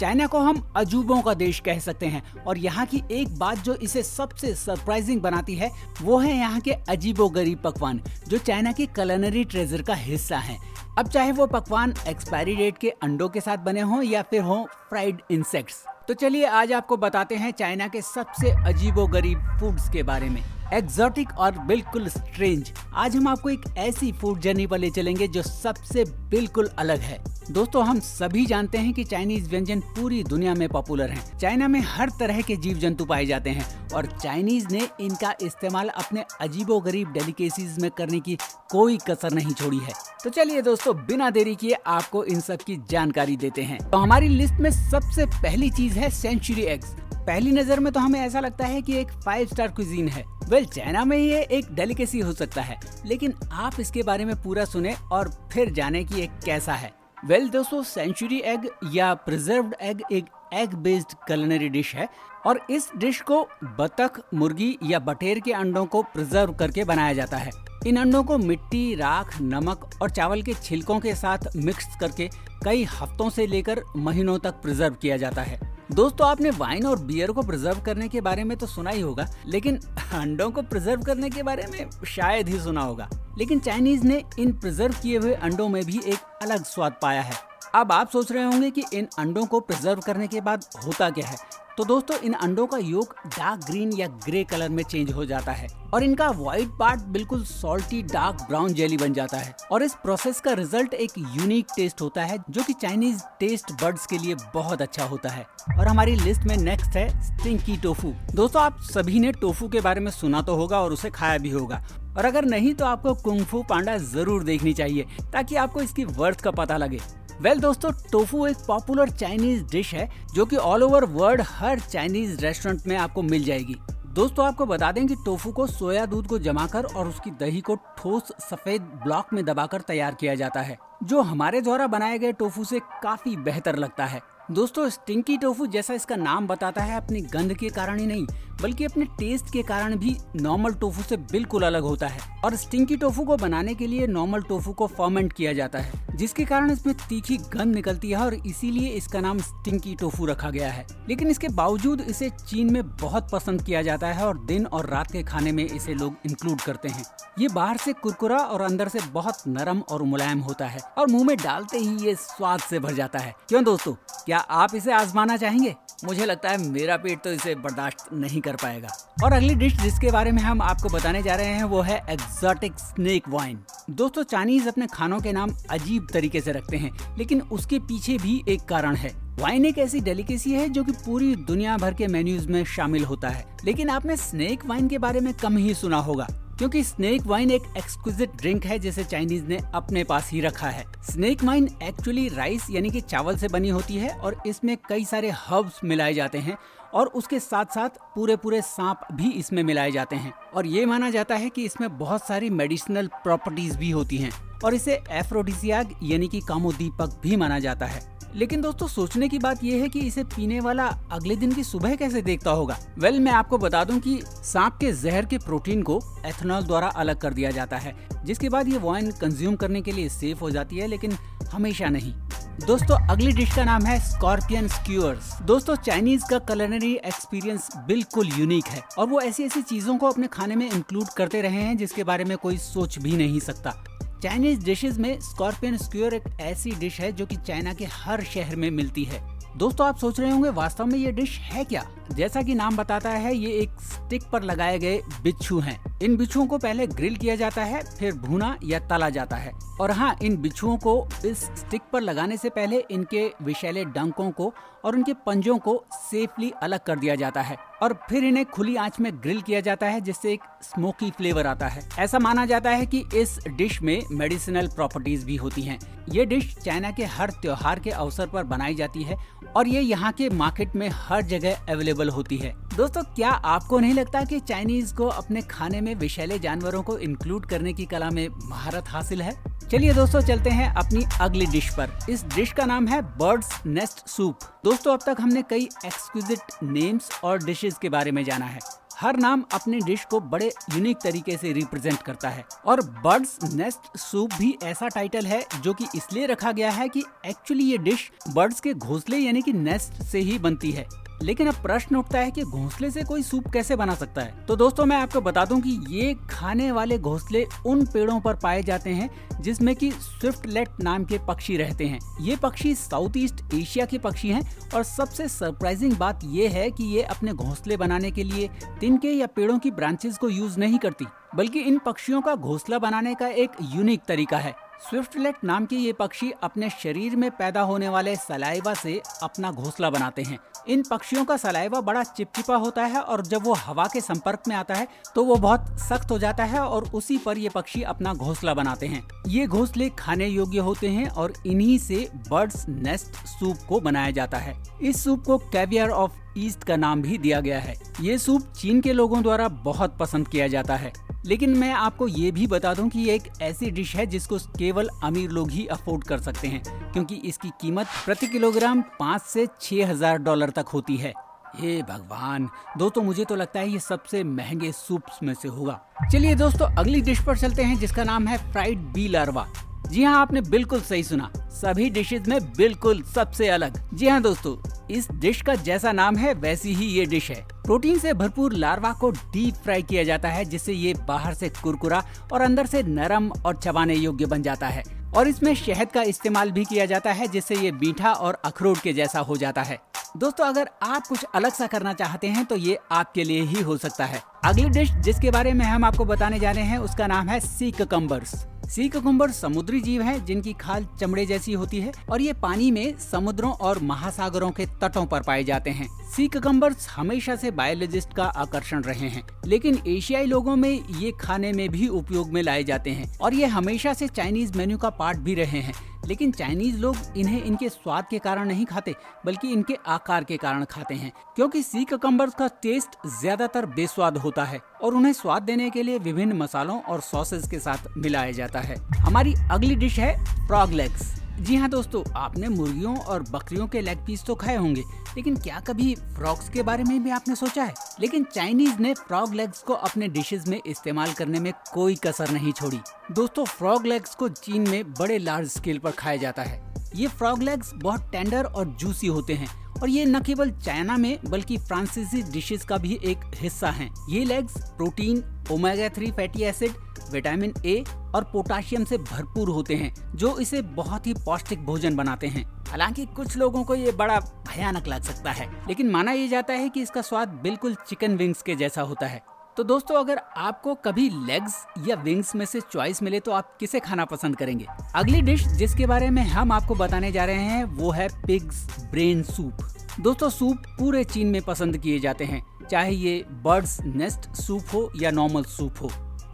China को हम अजूबों का देश कह सकते हैं और यहाँ की एक बात जो इसे सबसे सरप्राइजिंग बनाती है वो है यहाँ के अजीबोगरीब पकवान जो चाइना की कुलिनरी ट्रेजर का हिस्सा हैं। अब चाहे वो पकवान एक्सपायरी डेट के अंडों के साथ बने हों या फिर हों फ्राइड इंसेक्ट्स। तो चलिए आज आपको बताते हैं चाइना के सबसे अजीबोगरीब फूड्स के बारे में, एक्सोटिक और बिल्कुल स्ट्रेंज। आज हम आपको एक ऐसी फूड जर्नी पर ले चलेंगे जो सबसे बिल्कुल अलग है। दोस्तों, हम सभी जानते हैं कि चाइनीज व्यंजन पूरी दुनिया में पॉपुलर हैं। चाइना में हर तरह के जीव जंतु पाए जाते हैं और चाइनीज ने इनका इस्तेमाल अपने अजीबोगरीब डेलिकेसीज में करने की कोई कसर नहीं छोड़ी है। तो चलिए दोस्तों, बिना देरी किए आपको इन सब की जानकारी देते हैं। तो हमारी लिस्ट में सबसे पहली चीज है सेंचुरी एग्स। पहली नजर में तो हमें ऐसा लगता है कि एक 5 स्टार कुजीन है। चाइना में ये एक डेलिकेसी हो सकता है, लेकिन आप इसके बारे में पूरा सुने और फिर जाने कि ये कैसा है। दोस्तों, सेंचुरी एग या प्रिजर्व्ड एग एक एग बेस्ड कुलिनरी डिश है और इस डिश को बतख, मुर्गी या बटेर के अंडों को प्रिजर्व करके बनाया जाता है। इन अंडों को मिट्टी, राख, नमक और चावल के छिलकों के साथ मिक्स करके कई हफ्तों से लेकर महीनों तक प्रिजर्व किया जाता है। दोस्तों, आपने वाइन और बियर को प्रिजर्व करने के बारे में तो सुना ही होगा, लेकिन अंडों को प्रिजर्व करने के बारे में शायद ही सुना होगा। लेकिन चाइनीज ने इन प्रिजर्व किए हुए अंडों में भी एक अलग स्वाद पाया है। अब आप सोच रहे होंगे कि इन अंडों को प्रिजर्व करने के बाद होता क्या है। तो दोस्तों, इन अंडों का योक डार्क ग्रीन या ग्रे कलर में चेंज हो जाता है और इनका व्हाइट पार्ट बिल्कुल सॉल्टी डार्क ब्राउन जेली बन जाता है और इस प्रोसेस का रिजल्ट एक यूनिक टेस्ट होता है जो कि चाइनीज टेस्ट बड्स के लिए बहुत अच्छा होता है। और हमारी लिस्ट में नेक्स्ट है स्टिंकी टोफू। दोस्तों, आप सभी ने टोफू के बारे में सुना तो होगा और उसे खाया भी होगा, और अगर नहीं तो आपको कुंग फू पांडा जरूर देखनी चाहिए ताकि आपको इसकी वर्थ का पता लगे। दोस्तों, टोफू एक पॉपुलर चाइनीज डिश है जो कि ऑल ओवर वर्ल्ड हर चाइनीज रेस्टोरेंट में आपको मिल जाएगी। दोस्तों, आपको बता दें कि टोफू को सोया दूध को जमाकर और उसकी दही को ठोस सफेद ब्लॉक में दबाकर तैयार किया जाता है, जो हमारे द्वारा बनाए गए टोफू से काफी बेहतर लगता है। दोस्तों, स्टिंकी टोफू जैसा इसका नाम बताता है अपनी गंध के कारण ही नहीं बल्कि अपने टेस्ट के कारण भी नॉर्मल टोफू से बिल्कुल अलग होता है। और स्टिंकी टोफू को बनाने के लिए नॉर्मल टोफू को फर्मेंट किया जाता है, जिसके कारण इसमें तीखी गंध निकलती है और इसीलिए इसका नाम स्टिंकी टोफू रखा गया है। लेकिन इसके बावजूद इसे चीन में बहुत पसंद किया जाता है और दिन और रात के खाने में इसे लोग इंक्लूड करते हैं। ये बाहर से कुरकुरा और अंदर से बहुत नरम और मुलायम होता है और मुंह में डालते ही ये स्वाद से भर जाता है। क्यों दोस्तों, क्या आप इसे आजमाना चाहेंगे? मुझे लगता है मेरा पेट तो इसे बर्दाश्त नहीं कर पाएगा। और अगली डिश जिसके बारे में हम आपको बताने जा रहे हैं वो है एक्सोटिक स्नेक वाइन। दोस्तों, चाइनीज अपने खानों के नाम अजीब तरीके से रखते हैं, लेकिन उसके पीछे भी एक कारण है। वाइन एक ऐसी डेलिकेसी है जो कि पूरी दुनिया भर के मेन्यूज में शामिल होता है, लेकिन आपने स्नेक वाइन के बारे में कम ही सुना होगा, क्योंकि स्नेक वाइन एक एक्सक्विजिट ड्रिंक है जिसे चाइनीज ने अपने पास ही रखा है। स्नेक वाइन एक्चुअली राइस यानी कि चावल से बनी होती है और इसमें कई सारे हर्ब्स मिलाए जाते हैं और उसके साथ साथ पूरे सांप भी इसमें मिलाए जाते हैं और ये माना जाता है कि इसमें बहुत सारी मेडिसिनल प्रॉपर्टीज भी होती हैं और इसे एफ्रोडिसियाक यानी कि कामोदीपक भी माना जाता है। लेकिन दोस्तों, सोचने की बात यह है कि इसे पीने वाला अगले दिन की सुबह कैसे देखता होगा। मैं आपको बता दूं कि सांप के जहर के प्रोटीन को एथेनॉल द्वारा अलग कर दिया जाता है, जिसके बाद ये वाइन कंज्यूम करने के लिए सेफ हो जाती है, लेकिन हमेशा नहीं। दोस्तों, अगली डिश का नाम है स्कॉर्पियन स्क्यूअर्स। दोस्तों, चाइनीज का कुलिनरी एक्सपीरियंस बिल्कुल यूनिक है और वो ऐसी चीजों को अपने खाने में इंक्लूड करते रहे हैं जिसके बारे में कोई सोच भी नहीं सकता। चाइनीज डिशेस में स्कॉर्पियन स्क्यूअर एक ऐसी डिश है जो कि चाइना के हर शहर में मिलती है। दोस्तों, आप सोच रहे होंगे वास्तव में ये डिश है क्या। जैसा कि नाम बताता है, ये एक स्टिक पर लगाए गए बिच्छू हैं। इन बिच्छुओं को पहले ग्रिल किया जाता है, फिर भुना या तला जाता है। और हाँ, इन बिच्छुओं को इस स्टिक पर लगाने से पहले इनके विषैले डंकों को और उनके पंजों को सेफली अलग कर दिया जाता है और फिर इन्हें खुली आंच में ग्रिल किया जाता है, जिससे एक स्मोकी फ्लेवर आता है। ऐसा माना जाता है कि इस डिश में मेडिसिनल प्रॉपर्टीज भी होती हैं। ये डिश चाइना के हर त्योहार के अवसर पर बनाई जाती है और ये यहाँ के मार्केट में हर जगह अवेलेबल होती है। दोस्तों, क्या आपको नहीं लगता कि चाइनीज को अपने खाने में विषैले जानवरों को इंक्लूड करने की कला में महारत हासिल है? चलिए दोस्तों, चलते हैं अपनी अगली डिश पर। इस डिश का नाम है बर्ड्स नेस्ट सूप। दोस्तों, अब तक हमने कई एक्सक्विजिट नेम्स और डिशेस के बारे में जाना है। हर नाम अपनी डिश को बड़े यूनिक तरीके से रिप्रेजेंट करता है और बर्ड्स नेस्ट सूप भी ऐसा टाइटल है जो कि इसलिए रखा गया है कि एक्चुअली ये डिश बर्ड्स के घोंसले यानी कि नेस्ट से ही बनती है। लेकिन अब प्रश्न उठता है कि घोंसले से कोई सूप कैसे बना सकता है। तो दोस्तों मैं आपको बता दूं कि ये खाने वाले घोंसले उन पेड़ों पर पाए जाते हैं जिसमें कि स्विफ्टलेट नाम के पक्षी रहते हैं। ये पक्षी साउथ ईस्ट एशिया के पक्षी हैं और सबसे सरप्राइजिंग बात ये है कि ये अपने घोंसले बनाने के लिए तिनके या पेड़ों की ब्रांचेस को यूज नहीं करती, बल्कि इन पक्षियों का घोंसला बनाने का एक यूनिक तरीका है। स्विफ्टलेट नाम के ये पक्षी अपने शरीर में पैदा होने वाले सलाइवा से अपना घोंसला बनाते हैं। इन पक्षियों का सलाइवा बड़ा चिपचिपा होता है और जब वो हवा के संपर्क में आता है तो वो बहुत सख्त हो जाता है और उसी पर ये पक्षी अपना घोंसला बनाते हैं। ये घोंसले खाने योग्य होते हैं और इन्हीं से बर्ड्स नेस्ट सूप को बनाया जाता है। इस सूप को कैवियर ऑफ ईस्ट का नाम भी दिया गया है। ये सूप चीन के लोगों द्वारा बहुत पसंद किया जाता है। लेकिन मैं आपको ये भी बता दूं कि ये एक ऐसी डिश है जिसको केवल अमीर लोग ही अफोर्ड कर सकते हैं, क्योंकि इसकी कीमत प्रति किलोग्राम 5 से 6,000 डॉलर तक होती है। हे भगवान दोस्तों, मुझे तो लगता है ये सबसे महंगे सूप्स में से होगा। चलिए दोस्तों अगली डिश पर चलते हैं जिसका नाम है फ्राइड बी लार्वा। जी हाँ, आपने बिल्कुल सही सुना, सभी डिशेज में बिल्कुल सबसे अलग। जी हाँ दोस्तों, इस डिश का जैसा नाम है वैसी ही ये डिश है। प्रोटीन से भरपूर लार्वा को डीप फ्राई किया जाता है जिससे ये बाहर से कुरकुरा और अंदर से नरम और चबाने योग्य बन जाता है। और इसमें शहद का इस्तेमाल भी किया जाता है जिससे ये मीठा और अखरोट के जैसा हो जाता है। दोस्तों अगर आप कुछ अलग सा करना चाहते हैं तो ये आपके लिए ही हो सकता है। अगली डिश जिसके बारे में हम आपको बताने जा रहे हैं उसका नाम है सी ककम्बर्स। सी ककम्बर समुद्री जीव हैं जिनकी खाल चमड़े जैसी होती है और ये पानी में समुद्रों और महासागरों के तटों पर पाए जाते हैं। सी ककम्बर्स हमेशा से बायोलॉजिस्ट का आकर्षण रहे हैं, लेकिन एशियाई लोगों में ये खाने में भी उपयोग में लाए जाते हैं और ये हमेशा से चाइनीज मेन्यू का पार्ट भी रहे हैं। लेकिन चाइनीज लोग इन्हें इनके स्वाद के कारण नहीं खाते, बल्कि इनके आकार के कारण खाते हैं, क्योंकि सी ककम्बर्स का टेस्ट ज्यादातर बेस्वाद होता है और उन्हें स्वाद देने के लिए विभिन्न मसालों और सॉसेस के साथ मिलाया जाता है। हमारी अगली डिश है फ्रॉग लेग्स। जी हाँ दोस्तों, आपने मुर्गियों और बकरियों के लेग पीस तो खाए होंगे, लेकिन क्या कभी फ्रॉग्स के बारे में भी आपने सोचा है? लेकिन चाइनीज ने फ्रॉग लेग्स को अपने डिशेज में इस्तेमाल करने में कोई कसर नहीं छोड़ी। दोस्तों फ्रॉग लेग्स को चीन में बड़े लार्ज स्केल पर खाया जाता है। ये फ्रॉग लेग्स बहुत टेंडर और जूसी होते हैं और ये न केवल चाइना में बल्कि फ्रांसीसी डिशेस का भी एक हिस्सा हैं। ये legs protein, omega 3 fatty acid, vitamin A और पोटाशियम से भरपूर होते हैं जो इसे बहुत ही पौष्टिक भोजन बनाते हैं। हालांकि कुछ लोगों को ये बड़ा भयानक लग सकता है, लेकिन माना ये जाता है कि इसका स्वाद बिल्कुल चिकन विंग्स के जैसा होता है। तो दोस्तों अगर आपको कभी लेग्स या विंग्स में से चॉइस मिले तो आप किसे खाना पसंद करेंगे? अगली डिश जिसके बारे में हम आपको बताने जा रहे हैं वो है पिग्स ब्रेन सूप। दोस्तों सूप पूरे चीन में पसंद किए जाते हैं, चाहे ये बर्ड्स नेस्ट सूप हो या नॉर्मल सूप हो।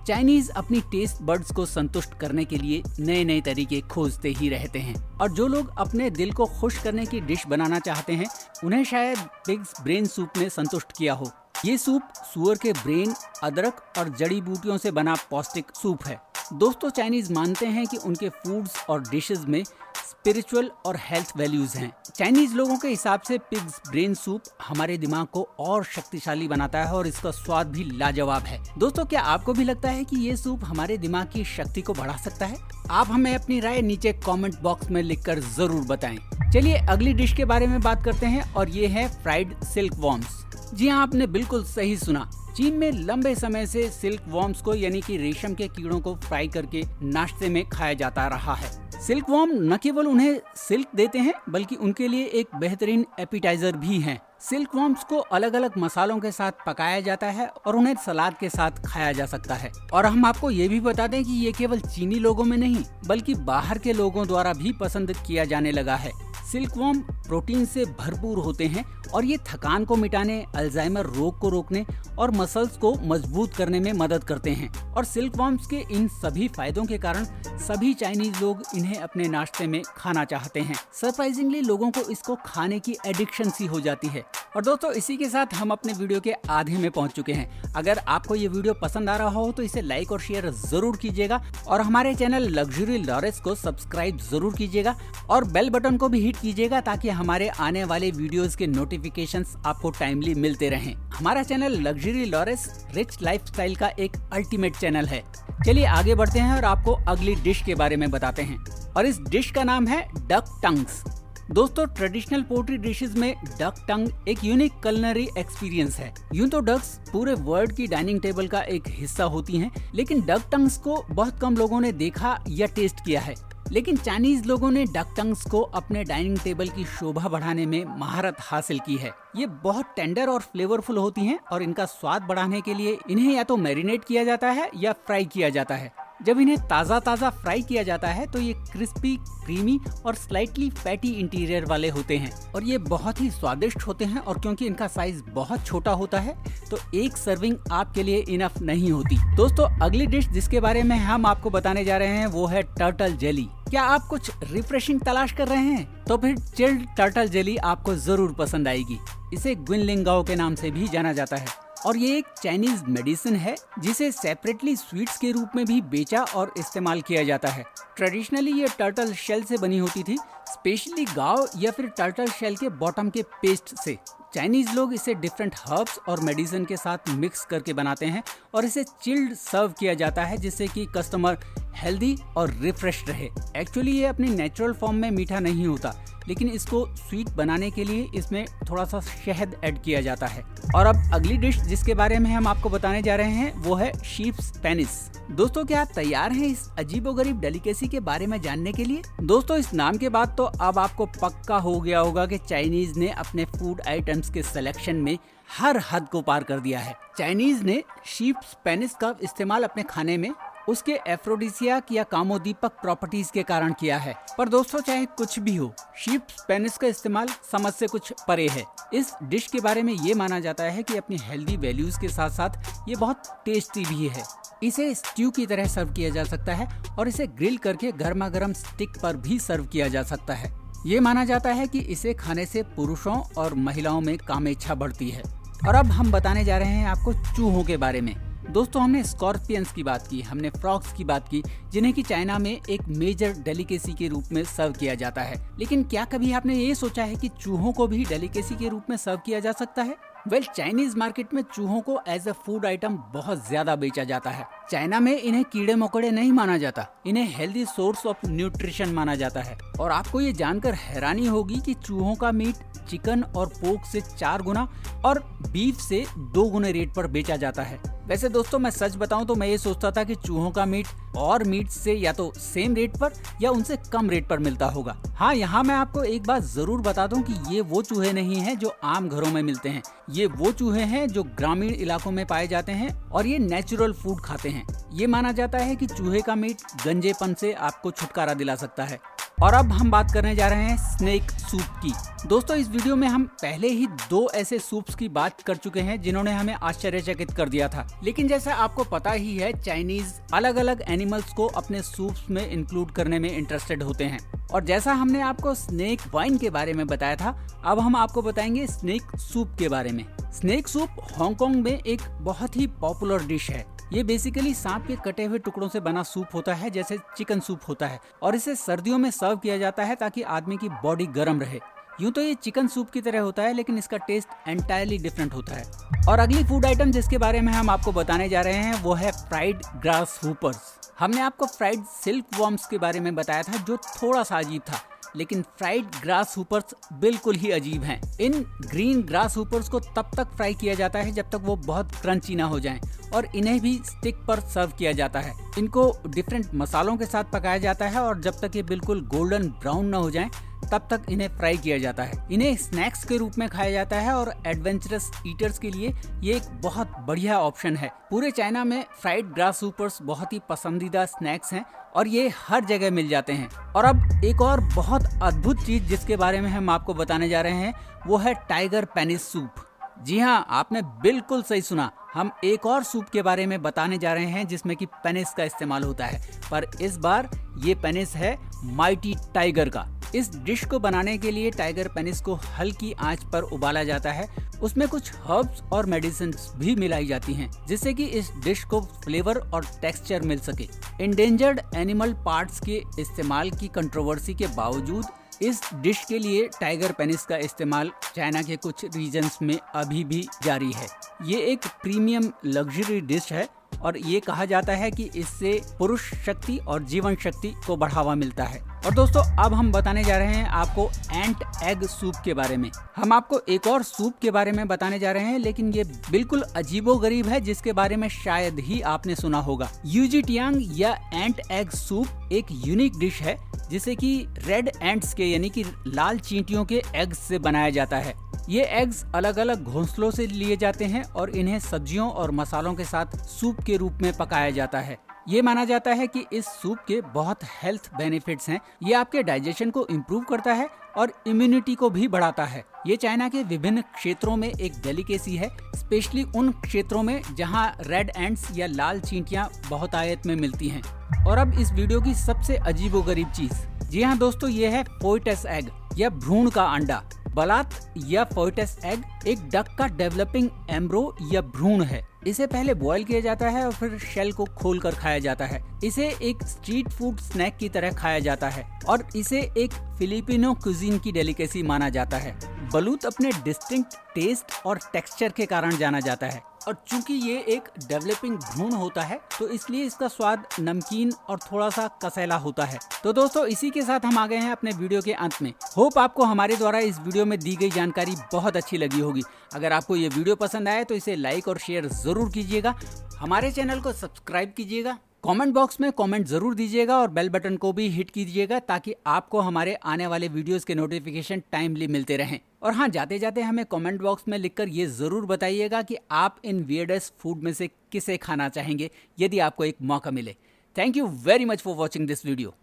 चाइनीज अपनी टेस्ट बर्ड्स को संतुष्ट करने के लिए नए नए तरीके खोजते ही रहते हैं और जो लोग अपने दिल को खुश करने की डिश बनाना चाहते हैं उन्हें शायद पिग्स ब्रेन सूप ने संतुष्ट किया हो। ये सूप सुअर के ब्रेन, अदरक और जड़ी बूटियों से बना पौष्टिक सूप है। दोस्तों चाइनीज मानते हैं कि उनके फूड्स और डिशेस में स्पिरिचुअल और हेल्थ वैल्यूज हैं। चाइनीज लोगों के हिसाब से पिग्स ब्रेन सूप हमारे दिमाग को और शक्तिशाली बनाता है और इसका स्वाद भी लाजवाब है। दोस्तों क्या आपको भी लगता है कि ये सूप हमारे दिमाग की शक्ति को बढ़ा सकता है? आप हमें अपनी राय नीचे कमेंट बॉक्स में लिखकर जरूर बताएं। चलिए अगली डिश के बारे में बात करते हैं और ये है फ्राइड सिल्क वॉर्म्स। जी हाँ, आपने बिल्कुल सही सुना। चीन में लंबे समय से सिल्क वॉर्म्स को यानी कि रेशम के कीड़ों को फ्राई करके नाश्ते में खाया जाता रहा है। सिल्क वॉर्म न केवल उन्हें सिल्क देते हैं बल्कि उनके लिए एक बेहतरीन एपिटाइजर भी हैं। सिल्क वॉर्म्स को अलग अलग मसालों के साथ पकाया जाता है और उन्हें सलाद के साथ खाया जा सकता है। और हम आपको ये भी बता दें कि ये केवल चीनी लोगों में नहीं बल्कि बाहर के लोगों द्वारा भी पसंद किया जाने लगा है। सिल्क वॉर्म प्रोटीन से भरपूर होते हैं और ये थकान को मिटाने, अल्जाइमर रोग को रोकने और मसल्स को मजबूत करने में मदद करते हैं। और सिल्क वॉर्म्स के इन सभी फायदों के कारण सभी चाइनीज लोग इन्हें अपने नाश्ते में खाना चाहते हैं। सरप्राइजिंगली लोगों को इसको खाने की एडिक्शन सी हो जाती है। और दोस्तों इसी के साथ हम अपने वीडियो के आधे में पहुंच चुके हैं। अगर आपको ये वीडियो पसंद आ रहा हो तो इसे लाइक और शेयर जरूर कीजिएगा और हमारे चैनल लग्जरी लॉरेंस को सब्सक्राइब जरूर कीजिएगा और बेल बटन को भी हिट कीजिएगा ताकि हमारे आने वाले वीडियोस के नोटिफिकेशंस आपको टाइमली मिलते रहें। हमारा channel luxury Laureus rich lifestyle का एक अल्टीमेट चैनल है। चलिए आगे बढ़ते हैं और आपको अगली डिश के बारे में बताते हैं, और इस डिश का नाम है डक टंग्स। दोस्तों, ट्रेडिशनल पोल्ट्री डिशेस में डक टंग एक यूनिक कुलिनरी एक्सपीरियंस है। यूं तो डक्स पूरे वर्ल्ड की डाइनिंग टेबल का एक हिस्सा होती हैं, लेकिन डक टंग्स को बहुत कम लोगों ने देखा या टेस्ट किया है। लेकिन चाइनीज लोगों ने डक टंग्स को अपने डाइनिंग टेबल की शोभा बढ़ाने में महारत हासिल की है। ये बहुत टेंडर और फ्लेवरफुल होती हैं, और इनका स्वाद बढ़ाने के लिए इन्हें या तो मैरिनेट किया जाता है या फ्राई किया जाता है। जब इन्हें ताज़ा फ्राई किया जाता है तो ये क्रिस्पी, क्रीमी और स्लाइटली फैटी इंटीरियर वाले होते हैं, और ये बहुत ही स्वादिष्ट होते हैं। और क्योंकि इनका साइज बहुत छोटा होता है तो एक सर्विंग आपके लिए इनफ नहीं होती। दोस्तों, अगली डिश जिसके बारे में हम आपको बताने जा रहे हैं वो है टर्टल जेली। क्या आप कुछ रिफ्रेशिंग तलाश कर रहे हैं? तो फिर चिल्ड टर्टल जेली आपको जरूर पसंद आएगी। इसे ग्विनलिंगाओ के नाम से भी जाना जाता है, और ये एक चाइनीज मेडिसिन है जिसे सेपरेटली स्वीट्स के रूप में भी बेचा और इस्तेमाल किया जाता है। ट्रेडिशनली ये टर्टल शेल से बनी होती थी, स्पेशली गाव या फिर टर्टल शेल के बॉटम के पेस्ट से। चाइनीज लोग इसे डिफरेंट हर्ब्स और मेडिसिन के साथ मिक्स करके बनाते हैं, और इसे चिल्ड सर्व किया जाता है जिससे कि कस्टमर हेल्दी और रिफ्रेश रहे। एक्चुअली ये अपनी नेचुरल फॉर्म में मीठा नहीं होता, लेकिन इसको स्वीट बनाने के लिए इसमें थोड़ा सा शहद ऐड किया जाता है। और अब अगली डिश जिसके बारे में हम आपको बताने जा रहे हैं वो है शीप्स पेनिस। दोस्तों, क्या आप तैयार हैं इस अजीबोगरीब डेलिकेसी के बारे में जानने के लिए? दोस्तों, इस नाम के बाद तो अब आपको पक्का हो गया होगा कि चाइनीज ने अपने फूड आइटम्स के सिलेक्शन में हर हद को पार कर दिया है। चाइनीज ने शीप्स पेनिस का इस्तेमाल अपने खाने में उसके एफ्रोडिसियाक या कामोदीपक प्रॉपर्टीज के कारण किया है। पर दोस्तों, चाहे कुछ भी हो, शीप्स पेनिस का इस्तेमाल समझ से कुछ परे है। इस डिश के बारे में ये माना जाता है कि अपनी हेल्दी वैल्यूज के साथ साथ ये बहुत टेस्टी भी है। इसे स्ट्यू की तरह सर्व किया जा सकता है, और इसे ग्रिल करके गर्मा गर्म स्टिक पर भी सर्व किया जा सकता है। ये माना जाता है कि इसे खाने से पुरुषों और महिलाओं में कामेच्छा बढ़ती है। और अब हम बताने जा रहे हैं आपको चूहों के बारे में। दोस्तों, हमने स्कॉर्पियंस की बात की, हमने फ्रॉग्स की बात की, जिन्हें कि चाइना में एक मेजर डेलिकेसी के रूप में सर्व किया जाता है। लेकिन क्या कभी आपने ये सोचा है कि चूहों को भी डेलिकेसी के रूप में सर्व किया जा सकता है? वेल, चाइनीज मार्केट में चूहों को एज ए फूड आइटम बहुत ज्यादा बेचा जाता है। चाइना में इन्हें कीड़े मकोड़े नहीं माना जाता, इन्हें हेल्दी सोर्स ऑफ न्यूट्रिशन माना जाता है। और आपको ये जानकर हैरानी होगी कि चूहों का मीट चिकन और पोर्क से 4 गुना और बीफ से 2 गुने रेट पर बेचा जाता है। वैसे दोस्तों, मैं सच बताऊं तो मैं ये सोचता था कि चूहों का मीट और मीट से या तो सेम रेट पर या उनसे कम रेट पर मिलता होगा। हाँ, यहाँ मैं आपको एक बात जरूर बता दूं कि ये वो चूहे नहीं हैं जो आम घरों में मिलते हैं। ये वो चूहे हैं जो ग्रामीण इलाकों में पाए जाते हैं, और ये नेचुरल फूड खाते हैं। ये माना जाता है कि चूहे का मीट गंजेपन से आपको छुटकारा दिला सकता है। और अब हम बात करने जा रहे हैं स्नेक सूप की। दोस्तों, इस वीडियो में हम पहले ही 2 ऐसे सूप्स की बात कर चुके हैं जिन्होंने हमें आश्चर्यचकित कर दिया था। लेकिन जैसा आपको पता ही है, चाइनीज अलग अलग एनिमल्स को अपने सूप्स में इंक्लूड करने में इंटरेस्टेड होते हैं। और जैसा हमने आपको स्नेक वाइन के बारे में बताया था, अब हम आपको बताएंगे स्नेक सूप के बारे में। स्नेक सूप हांगकांग में एक बहुत ही पॉपुलर डिश है। ये बेसिकली सांप के कटे हुए टुकड़ों से बना सूप होता है, जैसे चिकन सूप होता है, और इसे सर्दियों में सर्व किया जाता है ताकि आदमी की बॉडी गर्म रहे। यूं तो ये चिकन सूप की तरह होता है, लेकिन इसका टेस्ट एंटायरली डिफरेंट होता है। और अगली फूड आइटम जिसके बारे में हम आपको बताने जा रहे हैं वो है फ्राइड ग्रास हूपर्स। हमने आपको फ्राइड सिल्क वॉर्म्स के बारे में बताया था जो थोड़ा सा अजीब था, लेकिन फ्राइड ग्रास हूपर्स बिल्कुल ही अजीब हैं। इन ग्रीन ग्रास हूपर्स को तब तक फ्राई किया जाता है जब तक वो बहुत क्रंची ना हो जाएं, और इन्हें भी स्टिक पर सर्व किया जाता है। इनको डिफरेंट मसालों के साथ पकाया जाता है, और जब तक ये बिल्कुल गोल्डन ब्राउन ना हो जाएं तब तक इन्हें फ्राई किया जाता है। इन्हें स्नैक्स के रूप में खाया जाता है, और एडवेंचरस ईटर्स के लिए ये एक बहुत बढ़िया ऑप्शन है। पूरे चाइना में फ्राइड ग्रास हूपर्स बहुत ही पसंदीदा स्नैक्स हैं, और ये हर जगह मिल जाते हैं। और अब एक और बहुत अद्भुत चीज जिसके बारे में हम आपको बताने जा रहे हैं वो है टाइगर पेनिस सूप। जी हाँ, आपने बिल्कुल सही सुना। हम एक और सूप के बारे में बताने जा रहे हैं जिसमें कि पेनिस का इस्तेमाल होता है, पर इस बार ये पेनिस है माइटी टाइगर का। इस डिश को बनाने के लिए टाइगर पेनिस को हल्की आंच पर उबाला जाता है। उसमें कुछ हर्ब्स और मेडिसिन्स भी मिलाई जाती हैं, जिससे कि इस डिश को फ्लेवर और टेक्सचर मिल सके। इंडेंजर्ड एनिमल पार्ट्स के इस्तेमाल की कंट्रोवर्सी के बावजूद इस डिश के लिए टाइगर पेनिस का इस्तेमाल चाइना के कुछ रीजन्स में अभी भी जारी है। ये एक प्रीमियम लग्जरी डिश है और ये कहा जाता है कि इससे पुरुष शक्ति और जीवन शक्ति को बढ़ावा मिलता है। और दोस्तों, अब हम बताने जा रहे हैं आपको एंट एग सूप के बारे में। हम आपको एक और सूप के बारे में बताने जा रहे हैं, लेकिन ये बिल्कुल अजीबोगरीब है, जिसके बारे में शायद ही आपने सुना होगा। यूजीटियांग या एंट एग सूप एक यूनिक डिश है जिसे कि रेड एंट्स के यानी कि लाल चींटियों के एग्स से बनाया जाता है। ये एग्स अलग अलग घोंसलों से लिए जाते हैं और इन्हें सब्जियों और मसालों के साथ सूप के रूप में पकाया जाता है। ये माना जाता है कि इस सूप के बहुत हेल्थ बेनिफिट्स हैं। ये आपके डाइजेशन को इम्प्रूव करता है और इम्यूनिटी को भी बढ़ाता है। ये चाइना के विभिन्न क्षेत्रों में एक डेलिकेसी है, स्पेशली उन क्षेत्रों में जहाँ रेड एंट्स या लाल चींटियाँ बहुत आयत में मिलती हैं। और अब इस वीडियो की सबसे अजीबोगरीब चीज, जी हाँ दोस्तों, ये है फोइटस एग या भ्रूण का अंडा। बलात या फोइटस एग एक डक का डेवलपिंग एम्ब्रो या भ्रूण है। इसे पहले बॉयल किया जाता है और फिर शेल को खोलकर खाया जाता है। इसे एक स्ट्रीट फूड स्नैक की तरह खाया जाता है और इसे एक फिलिपिनो कुजीन की डेलिकेसी माना जाता है। बलूत अपने डिस्टिंक्ट टेस्ट और टेक्सचर के कारण जाना जाता है और चूंकि ये एक डेवलपिंग भ्रूण होता है तो इसलिए इसका स्वाद नमकीन और थोड़ा सा कसैला होता है। तो दोस्तों, इसी के साथ हम आ गए हैं अपने वीडियो के अंत में। होप आपको हमारे द्वारा इस वीडियो में दी गई जानकारी बहुत अच्छी लगी होगी। अगर आपको ये वीडियो पसंद आए तो इसे लाइक और शेयर जरूर कीजिएगा। हमारे चैनल को सब्सक्राइब कीजिएगा, कमेंट बॉक्स में कमेंट जरूर दीजिएगा और बेल बटन को भी हिट कीजिएगा ताकि आपको हमारे आने वाले वीडियोस के नोटिफिकेशन टाइमली मिलते रहें। और हाँ, जाते जाते हमें कमेंट बॉक्स में लिखकर ये जरूर बताइएगा कि आप इन वियर्डेस्ट फूड में से किसे खाना चाहेंगे यदि आपको एक मौका मिले। Thank you very much for watching this video.